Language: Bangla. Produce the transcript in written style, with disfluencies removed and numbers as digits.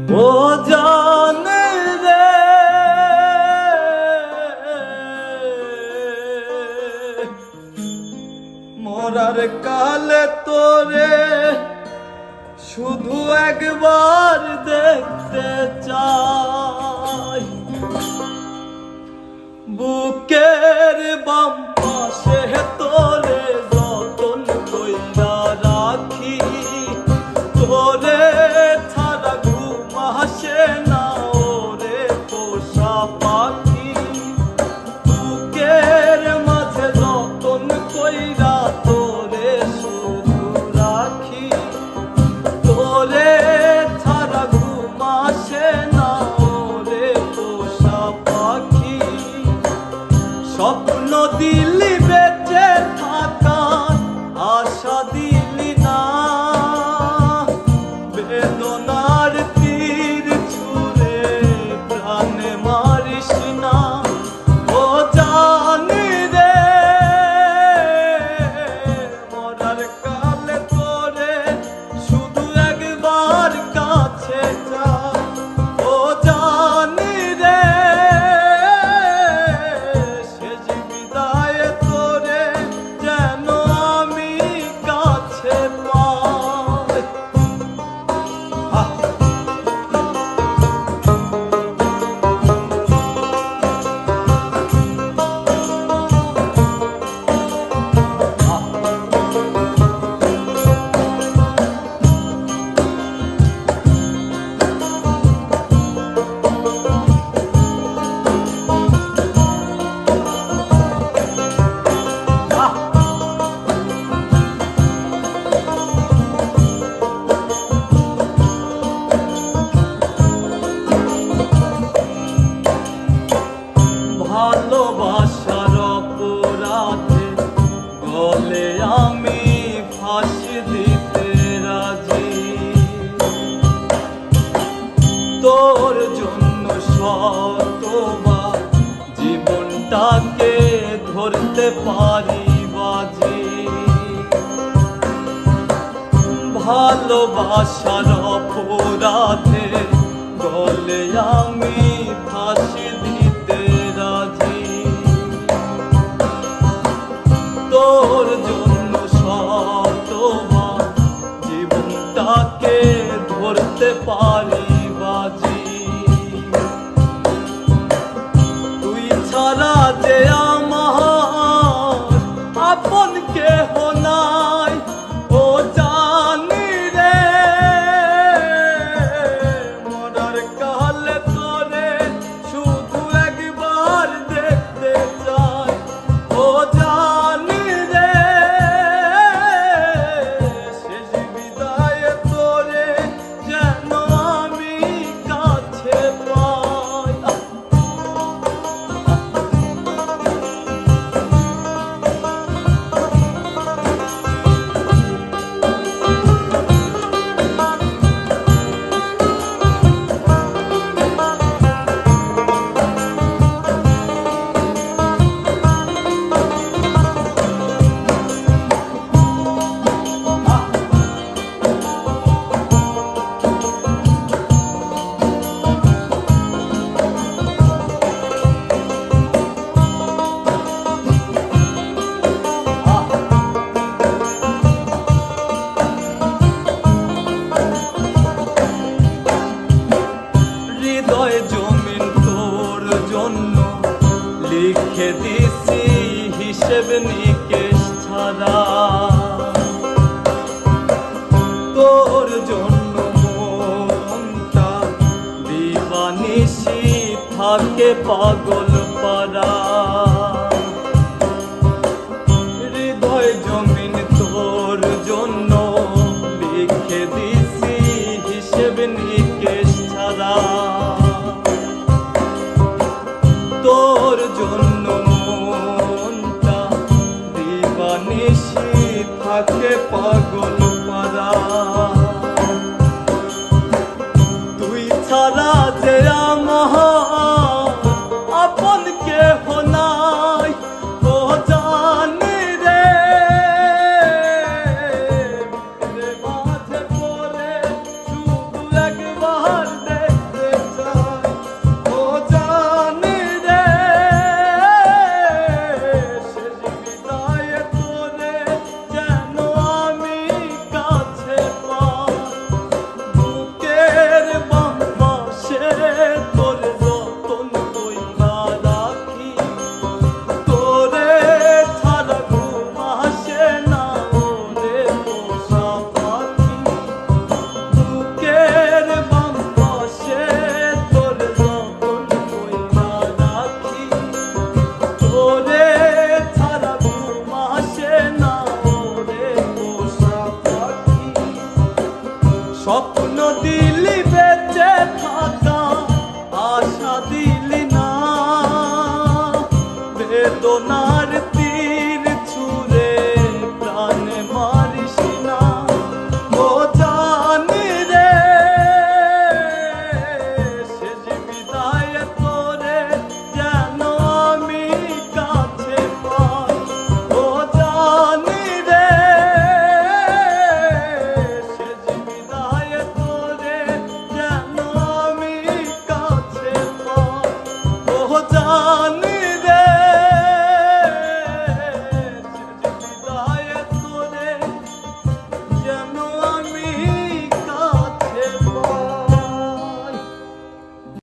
ও জানে রে মরার কালে তোরে শুধু একবার দেখতে চাই, বুকের বাম পাশে তোরে যতন কইরা রাখি, তোরে ছাড়া ঘুম আসে না ওরে পোষা পাখি, বুকের মাঝে যতন কইরা তোরে শুধু রাখি, তোরে ছাড়া ঘুম আসে না ওরে পোষা পাখি। স্বপ্ন দিলি বেঁচে থাকার আশা দিলি না, বেদনার তীর ছুঁড়ে প্রাণে মারিস না। ও জানি রে মরার কালে তোরে শুধু একবার কাছে যা। ও জানি রে শেষ বিদায়ে তোরে যেন আমি কাছে পাই। ভালোবাসার অপরাধে গলে আমি ফাঁসি দিতে রাজি, তোর জন্য শতবার জীবনটাকে ধরতে পারি বাজি। ভালোবাসার অপরাধে গলে আমি ফাঁসি দিতে রাজি, তোর জন্য শতবার জীবনটাকে ধরতে পারি বাজি। তুই ছাড়া যে আমার আপন কেহ নাই, ও জানি রে মরার কালে তোরে শুধু একবার দেখতে চাই। ও জানি রে শেষ বিদায়ে তোরে যেন আমি কাছে পাই। হৃদয় জমিন তোর জন্য লিখে দিছি হিসেব নিকেশ ছাড়া, তোর জন্য মনটা দিবানিশি থাকে পাগল পারা। হৃদয় জমিন তোর জন্য লিখে দিছি হিসেব নিকেশ ছাড়া, তোর জন্য মনটা দিবানিশি থাকে পাগল পারা। তুই ছাড়া যে আমার আপন কেহ নাই, ও জানি রে মাঝে পড়ে শুধু একবার দিলি বেঁচে থাক